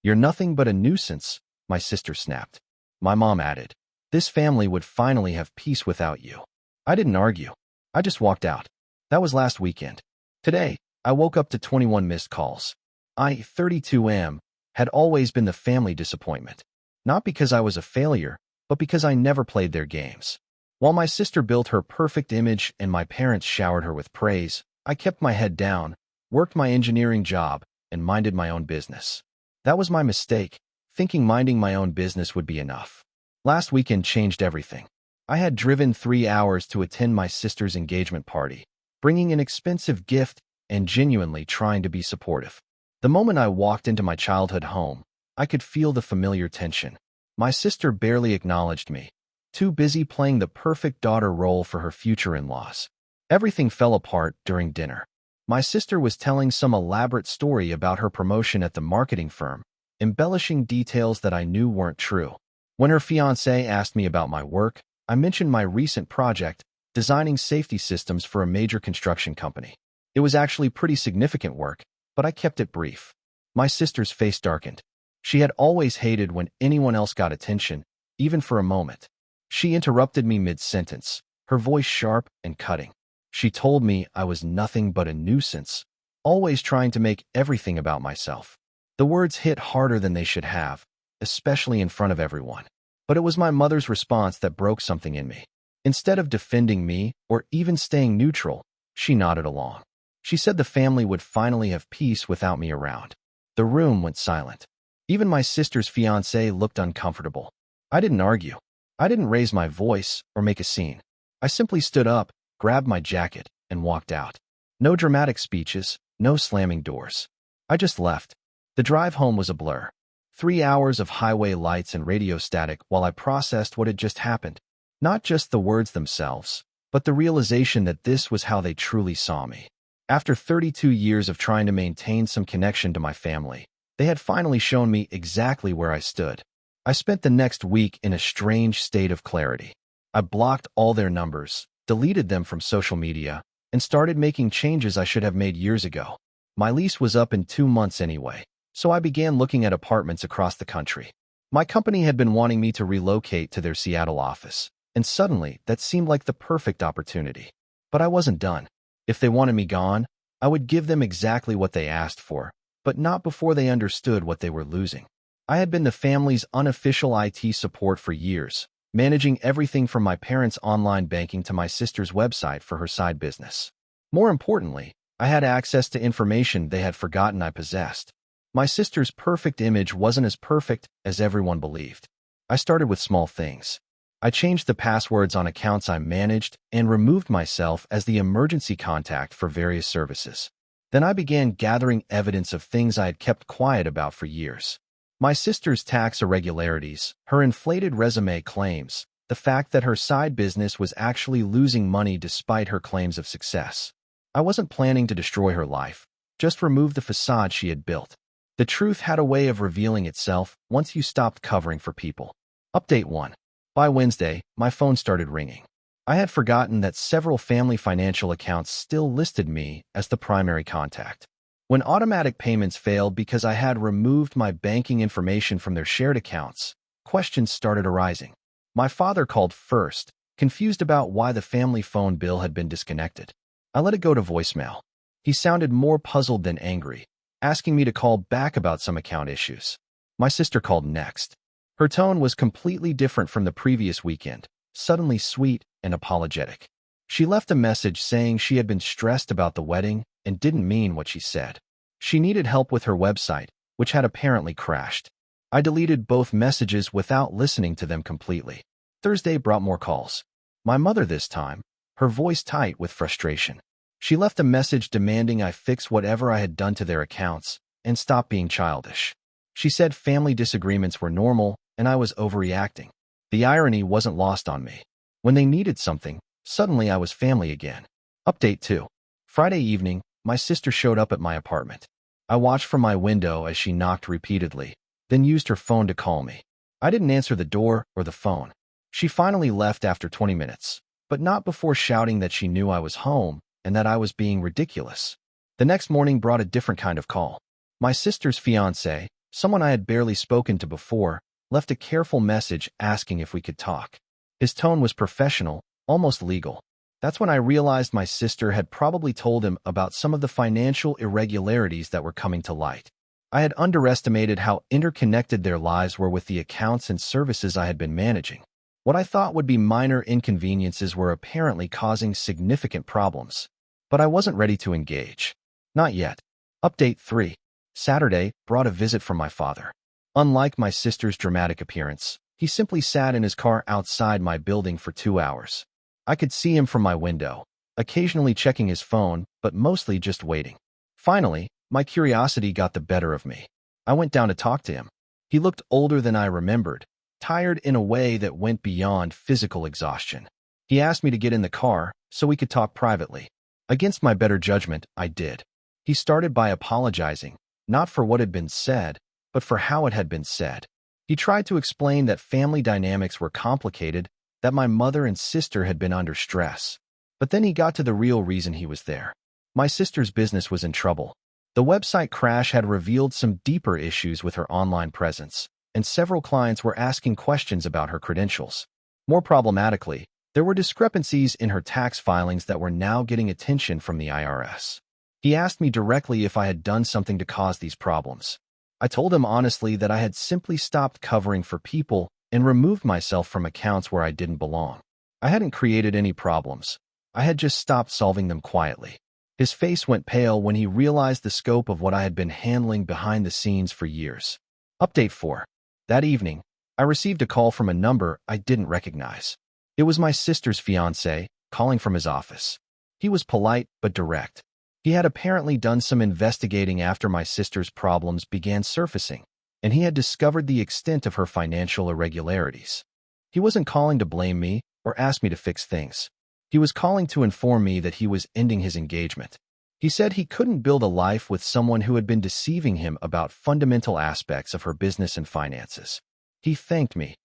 "You're nothing but a nuisance," my sister snapped. My mom added, "This family would finally have peace without you." I didn't argue. I just walked out. That was last weekend. Today, I woke up to 21 missed calls. I, 32 am, had always been the family disappointment. Not because I was a failure, but because I never played their games. While my sister built her perfect image and my parents showered her with praise, I kept my head down, worked my engineering job, and minded my own business. That was my mistake, thinking minding my own business would be enough. Last weekend changed everything. I had driven 3 hours to attend my sister's engagement party, bringing an expensive gift and genuinely trying to be supportive. The moment I walked into my childhood home, I could feel the familiar tension. My sister barely acknowledged me, too busy playing the perfect daughter role for her future in-laws. Everything fell apart during dinner. My sister was telling some elaborate story about her promotion at the marketing firm, embellishing details that I knew weren't true. When her fiancé asked me about my work, I mentioned my recent project, designing safety systems for a major construction company. It was actually pretty significant work, but I kept it brief. My sister's face darkened. She had always hated when anyone else got attention, even for a moment. She interrupted me mid-sentence, her voice sharp and cutting. She told me I was nothing but a nuisance, always trying to make everything about myself. The words hit harder than they should have, especially in front of everyone. But it was my mother's response that broke something in me. Instead of defending me or even staying neutral, she nodded along. She said the family would finally have peace without me around. The room went silent. Even my sister's fiancé looked uncomfortable. I didn't argue. I didn't raise my voice or make a scene. I simply stood up, grabbed my jacket, and walked out. No dramatic speeches, no slamming doors. I just left. The drive home was a blur. 3 hours of highway lights and radio static while I processed what had just happened. Not just the words themselves, but the realization that this was how they truly saw me. After 32 years of trying to maintain some connection to my family, they had finally shown me exactly where I stood. I spent the next week in a strange state of clarity. I blocked all their numbers, deleted them from social media, and started making changes I should have made years ago. My lease was up in 2 months anyway, so I began looking at apartments across the country. My company had been wanting me to relocate to their Seattle office, and suddenly that seemed like the perfect opportunity. But I wasn't done. If they wanted me gone, I would give them exactly what they asked for, but not before they understood what they were losing. I had been the family's unofficial IT support for years, managing everything from my parents' online banking to my sister's website for her side business. More importantly, I had access to information they had forgotten I possessed. My sister's perfect image wasn't as perfect as everyone believed. I started with small things. I changed the passwords on accounts I managed and removed myself as the emergency contact for various services. Then I began gathering evidence of things I had kept quiet about for years. My sister's tax irregularities, her inflated resume claims, the fact that her side business was actually losing money despite her claims of success. I wasn't planning to destroy her life, just remove the facade she had built. The truth had a way of revealing itself once you stopped covering for people. Update 1. By Wednesday, my phone started ringing. I had forgotten that several family financial accounts still listed me as the primary contact. When automatic payments failed because I had removed my banking information from their shared accounts, questions started arising. My father called first, confused about why the family phone bill had been disconnected. I let it go to voicemail. He sounded more puzzled than angry, asking me to call back about some account issues. My sister called next. Her tone was completely different from the previous weekend, suddenly sweet and apologetic. She left a message saying she had been stressed about the wedding and didn't mean what she said. She needed help with her website, which had apparently crashed. I deleted both messages without listening to them completely. Thursday brought more calls. My mother this time, her voice tight with frustration. She left a message demanding I fix whatever I had done to their accounts and stop being childish. She said family disagreements were normal and I was overreacting. The irony wasn't lost on me. When they needed something, suddenly I was family again. Update 2. Friday evening, my sister showed up at my apartment. I watched from my window as she knocked repeatedly, then used her phone to call me. I didn't answer the door or the phone. She finally left after 20 minutes, but not before shouting that she knew I was home and that I was being ridiculous. The next morning brought a different kind of call. My sister's fiancé, Someone I had barely spoken to before left a careful message asking if we could talk. His tone was professional, almost legal. That's when I realized my sister had probably told him about some of the financial irregularities that were coming to light. I had underestimated how interconnected their lives were with the accounts and services I had been managing. What I thought would be minor inconveniences were apparently causing significant problems. But I wasn't ready to engage. Not yet. Update 3. Saturday brought a visit from my father. Unlike my sister's dramatic appearance, he simply sat in his car outside my building for 2 hours. I could see him from my window, occasionally checking his phone, but mostly just waiting. Finally, my curiosity got the better of me. I went down to talk to him. He looked older than I remembered, tired in a way that went beyond physical exhaustion. He asked me to get in the car so we could talk privately. Against my better judgment, I did. He started by apologizing, not for what had been said, but for how it had been said. He tried to explain that family dynamics were complicated, that my mother and sister had been under stress. But then he got to the real reason he was there. My sister's business was in trouble. The website crash had revealed some deeper issues with her online presence, and several clients were asking questions about her credentials. More problematically, there were discrepancies in her tax filings that were now getting attention from the IRS. He asked me directly if I had done something to cause these problems. I told him honestly that I had simply stopped covering for people and removed myself from accounts where I didn't belong. I hadn't created any problems. I had just stopped solving them quietly. His face went pale when he realized the scope of what I had been handling behind the scenes for years. Update 4. That evening, I received a call from a number I didn't recognize. It was my sister's fiancé calling from his office. He was polite but direct. He had apparently done some investigating after my sister's problems began surfacing, and he had discovered the extent of her financial irregularities. He wasn't calling to blame me or ask me to fix things. He was calling to inform me that he was ending his engagement. He said he couldn't build a life with someone who had been deceiving him about fundamental aspects of her business and finances. He thanked me,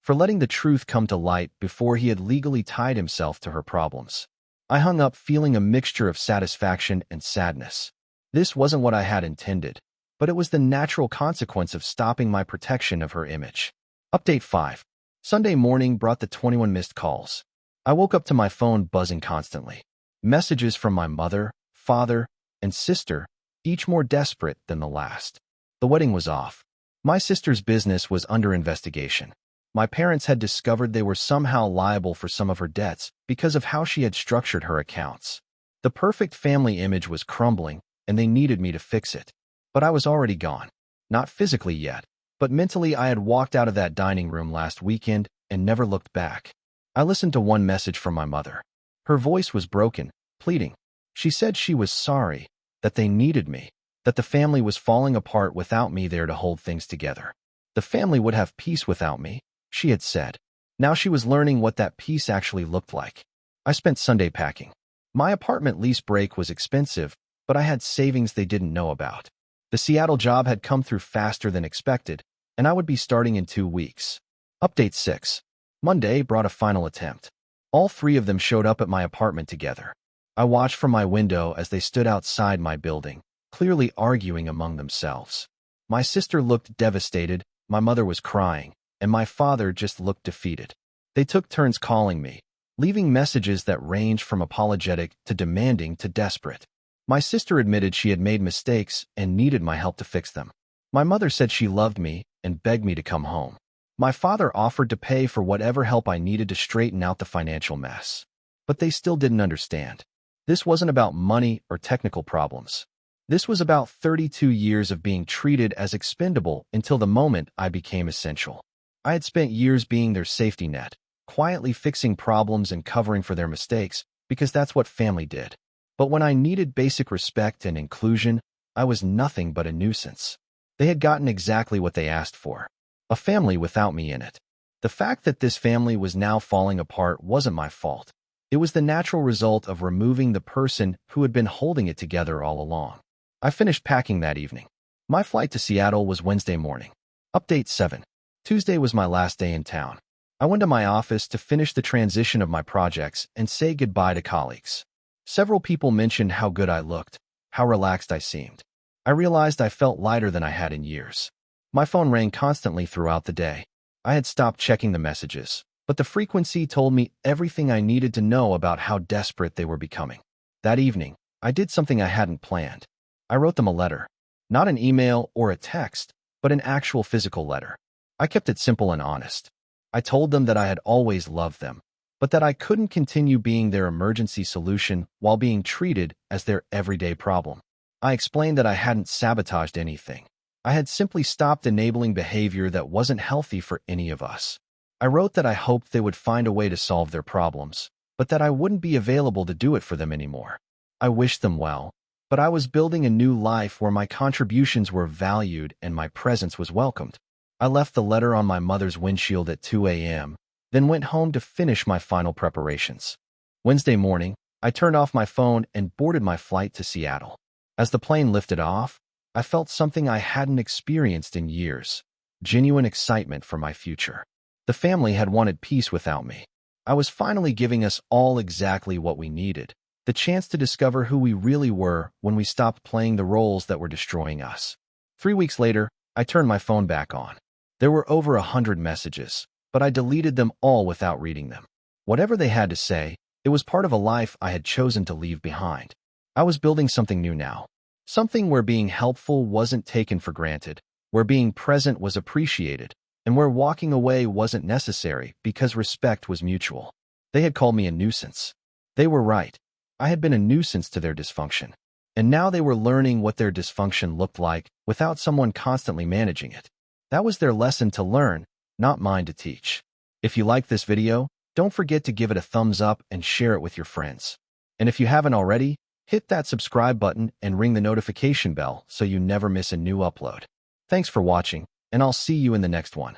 for letting the truth come to light before he had legally tied himself to her problems. I hung up feeling a mixture of satisfaction and sadness. This wasn't what I had intended, but it was the natural consequence of stopping my protection of her image. Update 5. Sunday morning brought the 21 missed calls. I woke up to my phone buzzing constantly. Messages from my mother, father, and sister, each more desperate than the last. The wedding was off. My sister's business was under investigation. My parents had discovered they were somehow liable for some of her debts because of how she had structured her accounts. The perfect family image was crumbling, and they needed me to fix it. But I was already gone. Not physically yet, but mentally I had walked out of that dining room last weekend and never looked back. I listened to one message from my mother. Her voice was broken, pleading. She said she was sorry, that they needed me, that the family was falling apart without me there to hold things together. The family would have peace without me, she had said. Now she was learning what that peace actually looked like. I spent Sunday packing. My apartment lease break was expensive, but I had savings they didn't know about. The Seattle job had come through faster than expected, and I would be starting in 2 weeks. Update 6. Monday brought a final attempt. All 3 of them showed up at my apartment together. I watched from my window as they stood outside my building, clearly arguing among themselves. My sister looked devastated, my mother was crying, and my father just looked defeated. They took turns calling me, leaving messages that ranged from apologetic to demanding to desperate. My sister admitted she had made mistakes and needed my help to fix them. My mother said she loved me and begged me to come home. My father offered to pay for whatever help I needed to straighten out the financial mess. But they still didn't understand. This wasn't about money or technical problems. This was about 32 years of being treated as expendable until the moment I became essential. I had spent years being their safety net, quietly fixing problems and covering for their mistakes, because that's what family did. But when I needed basic respect and inclusion, I was nothing but a nuisance. They had gotten exactly what they asked for. A family without me in it. The fact that this family was now falling apart wasn't my fault. It was the natural result of removing the person who had been holding it together all along. I finished packing that evening. My flight to Seattle was Wednesday morning. Update 7. Tuesday was my last day in town. I went to my office to finish the transition of my projects and say goodbye to colleagues. Several people mentioned how good I looked, how relaxed I seemed. I realized I felt lighter than I had in years. My phone rang constantly throughout the day. I had stopped checking the messages, but the frequency told me everything I needed to know about how desperate they were becoming. That evening, I did something I hadn't planned. I wrote them a letter. Not an email or a text, but an actual physical letter. I kept it simple and honest. I told them that I had always loved them, but that I couldn't continue being their emergency solution while being treated as their everyday problem. I explained that I hadn't sabotaged anything. I had simply stopped enabling behavior that wasn't healthy for any of us. I wrote that I hoped they would find a way to solve their problems, but that I wouldn't be available to do it for them anymore. I wished them well, but I was building a new life where my contributions were valued and my presence was welcomed. I left the letter on my mother's windshield at 2 a.m., then went home to finish my final preparations. Wednesday morning, I turned off my phone and boarded my flight to Seattle. As the plane lifted off, I felt something I hadn't experienced in years: genuine excitement for my future. The family had wanted peace without me. I was finally giving us all exactly what we needed: the chance to discover who we really were when we stopped playing the roles that were destroying us. 3 weeks later, I turned my phone back on. There were over 100 messages, but I deleted them all without reading them. Whatever they had to say, it was part of a life I had chosen to leave behind. I was building something new now. Something where being helpful wasn't taken for granted, where being present was appreciated, and where walking away wasn't necessary because respect was mutual. They had called me a nuisance. They were right. I had been a nuisance to their dysfunction. And now they were learning what their dysfunction looked like without someone constantly managing it. That was their lesson to learn, not mine to teach. If you liked this video, don't forget to give it a thumbs up and share it with your friends. And if you haven't already, hit that subscribe button and ring the notification bell so you never miss a new upload. Thanks for watching, and I'll see you in the next one.